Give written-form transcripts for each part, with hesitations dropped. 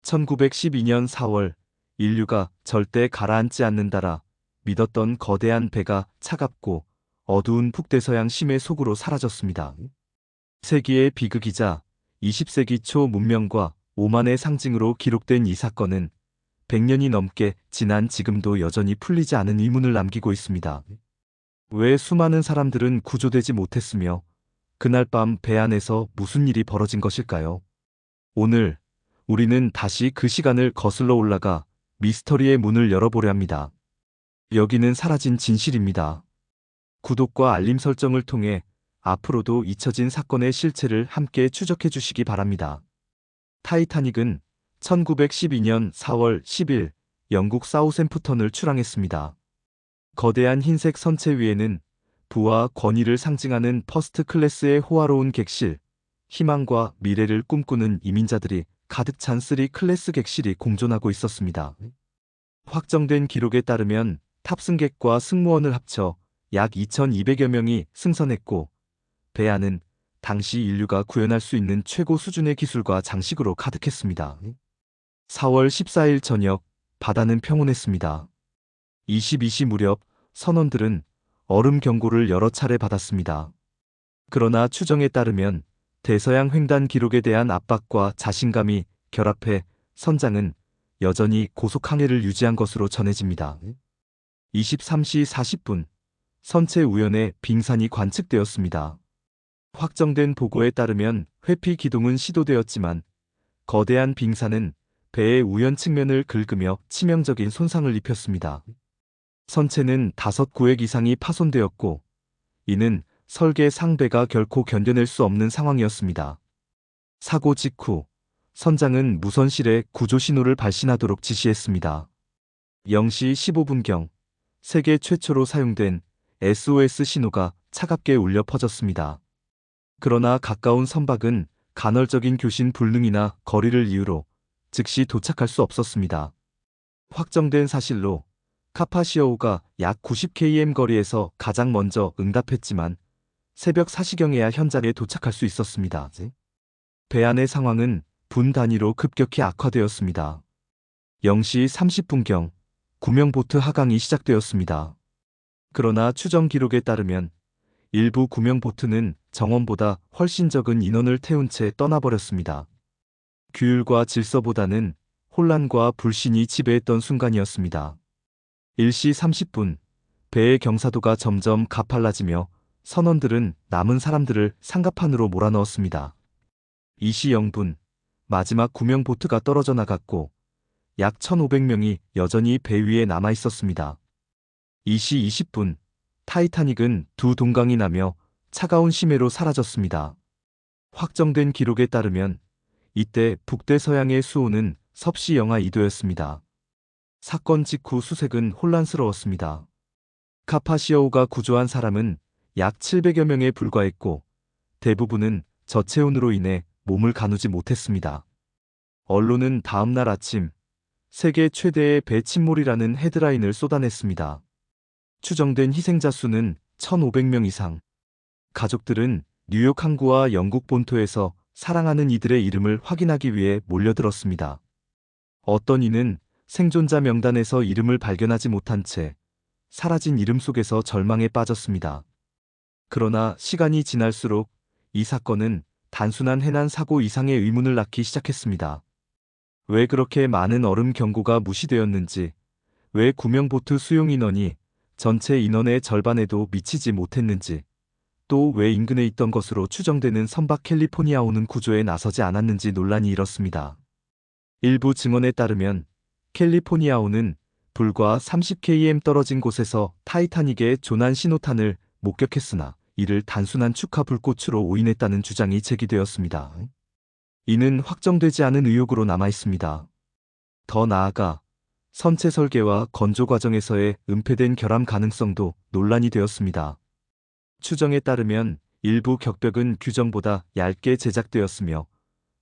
1912년 4월 인류가 절대 가라앉지 않는다라 믿었던 거대한 배가 차갑고 어두운 북대서양 심해 속으로 사라졌습니다. 세기의 비극이자 20세기 초 문명과 오만의 상징으로 기록된 이 사건은 100년이 넘게 지난 지금도 여전히 풀리지 않은 의문을 남기고 있습니다. 왜 수많은 사람들은 구조되지 못했으며 그날 밤 배 안에서 무슨 일이 벌어진 것일까요? 오늘 우리는 다시 그 시간을 거슬러 올라가 미스터리의 문을 열어보려 합니다. 여기는 사라진 진실입니다. 구독과 알림 설정을 통해 앞으로도 잊혀진 사건의 실체를 함께 추적해 주시기 바랍니다. 타이타닉은 1912년 4월 10일 영국 사우샘프턴을 출항했습니다. 거대한 흰색 선체 위에는 부와 권위를 상징하는 퍼스트 클래스의 호화로운 객실, 희망과 미래를 꿈꾸는 이민자들이 가득 찬 3클래스 객실이 공존하고 있었습니다. 확정된 기록에 따르면 탑승객과 승무원을 합쳐 약 2,200여 명이 승선했고 배 안은 당시 인류가 구현할 수 있는 최고 수준의 기술과 장식으로 가득했습니다. 4월 14일 저녁 바다는 평온했습니다. 22시 무렵 선원들은 얼음 경고를 여러 차례 받았습니다. 그러나 추정에 따르면 대서양 횡단 기록에 대한 압박과 자신감이 결합해 선장은 여전히 고속 항해를 유지한 것으로 전해집니다. 23시 40분 선체 우연에 빙산이 관측되었습니다. 확정된 보고에 따르면 회피 기동은 시도되었지만 거대한 빙산은 배의 우연 측면을 긁으며 치명적인 손상을 입혔습니다. 선체는 5구획 이상이 파손되었고 이는 설계 상배가 결코 견뎌낼 수 없는 상황이었습니다. 사고 직후 선장은 무선실에 구조 신호를 발신하도록 지시했습니다. 0시 15분경 세계 최초로 사용된 SOS 신호가 차갑게 울려 퍼졌습니다. 그러나 가까운 선박은 간헐적인 교신 불능이나 거리를 이유로 즉시 도착할 수 없었습니다. 확정된 사실로 카파시어호가 약 90km 거리에서 가장 먼저 응답했지만 새벽 4시경에야 현장에 도착할 수 있었습니다. 배 안의 상황은 분 단위로 급격히 악화되었습니다. 0시 30분경 구명보트 하강이 시작되었습니다. 그러나 추정 기록에 따르면 일부 구명보트는 정원보다 훨씬 적은 인원을 태운 채 떠나버렸습니다. 규율과 질서보다는 혼란과 불신이 지배했던 순간이었습니다. 1시 30분 배의 경사도가 점점 가팔라지며 선원들은 남은 사람들을 상갑판으로 몰아넣었습니다. 2시 0분 마지막 구명보트가 떨어져 나갔고 약 1,500명이 여전히 배 위에 남아 있었습니다. 2시 20분 타이타닉은 두 동강이 나며 차가운 심해로 사라졌습니다. 확정된 기록에 따르면 이때 북대서양의 수온은 섭씨 영하 2도였습니다. 사건 직후 수색은 혼란스러웠습니다. 카파시어호가 구조한 사람은 약 700여 명에 불과했고 대부분은 저체온으로 인해 몸을 가누지 못했습니다. 언론은 다음날 아침 세계 최대의 배 침몰이라는 헤드라인을 쏟아냈습니다. 추정된 희생자 수는 1,500명 이상. 가족들은 뉴욕 항구와 영국 본토에서 사랑하는 이들의 이름을 확인하기 위해 몰려들었습니다. 어떤 이는 생존자 명단에서 이름을 발견하지 못한 채 사라진 이름 속에서 절망에 빠졌습니다. 그러나 시간이 지날수록 이 사건은 단순한 해난 사고 이상의 의문을 낳기 시작했습니다. 왜 그렇게 많은 얼음 경고가 무시되었는지, 왜 구명보트 수용 인원이 전체 인원의 절반에도 미치지 못했는지, 또 왜 인근에 있던 것으로 추정되는 선박 캘리포니아호는 구조에 나서지 않았는지 논란이 일었습니다. 일부 증언에 따르면 캘리포니아호는 불과 30km 떨어진 곳에서 타이타닉의 조난 신호탄을 목격했으나 이를 단순한 축하 불꽃으로 오인했다는 주장이 제기되었습니다. 이는 확정되지 않은 의혹으로 남아 있습니다. 더 나아가 선체 설계와 건조 과정에서의 은폐된 결함 가능성도 논란이 되었습니다. 추정에 따르면 일부 격벽은 규정보다 얇게 제작되었으며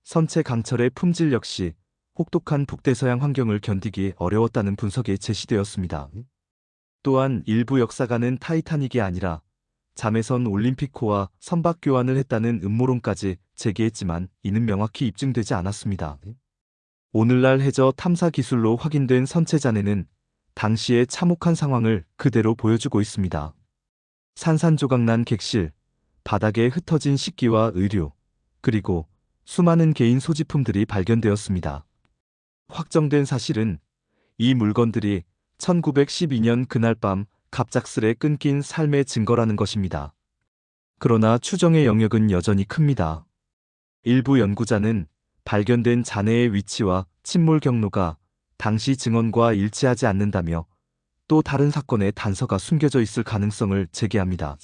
선체 강철의 품질 역시 혹독한 북대서양 환경을 견디기 어려웠다는 분석이 제시되었습니다. 또한 일부 역사가는 타이타닉이 아니라 자매선 올림픽호와 선박 교환을 했다는 음모론까지 제기했지만 이는 명확히 입증되지 않았습니다. 오늘날 해저 탐사 기술로 확인된 선체 잔해는 당시의 참혹한 상황을 그대로 보여주고 있습니다. 산산조각난 객실, 바닥에 흩어진 식기와 의류, 그리고 수많은 개인 소지품들이 발견되었습니다. 확정된 사실은 이 물건들이 1912년 그날 밤 갑작스레 끊긴 삶의 증거라는 것입니다. 그러나 추정의 영역은 여전히 큽니다. 일부 연구자는 발견된 잔해의 위치와 침몰 경로가 당시 증언과 일치하지 않는다며 또 다른 사건의 단서가 숨겨져 있을 가능성을 제기합니다.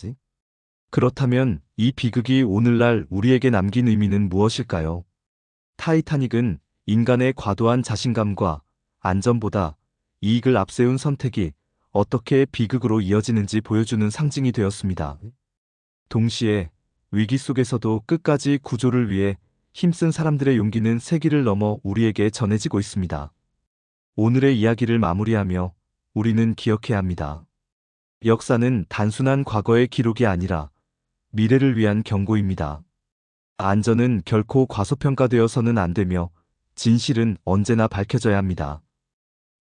그렇다면 이 비극이 오늘날 우리에게 남긴 의미는 무엇일까요? 타이타닉은 인간의 과도한 자신감과 안전보다 이익을 앞세운 선택이 어떻게 비극으로 이어지는지 보여주는 상징이 되었습니다. 동시에 위기 속에서도 끝까지 구조를 위해 힘쓴 사람들의 용기는 세기를 넘어 우리에게 전해지고 있습니다. 오늘의 이야기를 마무리하며 우리는 기억해야 합니다. 역사는 단순한 과거의 기록이 아니라 미래를 위한 경고입니다. 안전은 결코 과소평가되어서는 안 되며 진실은 언제나 밝혀져야 합니다.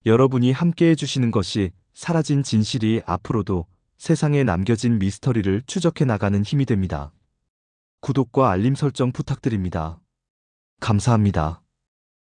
여러분이 함께 해주시는 것이 사라진 진실이 앞으로도 세상에 남겨진 미스터리를 추적해 나가는 힘이 됩니다. 구독과 알림 설정 부탁드립니다. 감사합니다.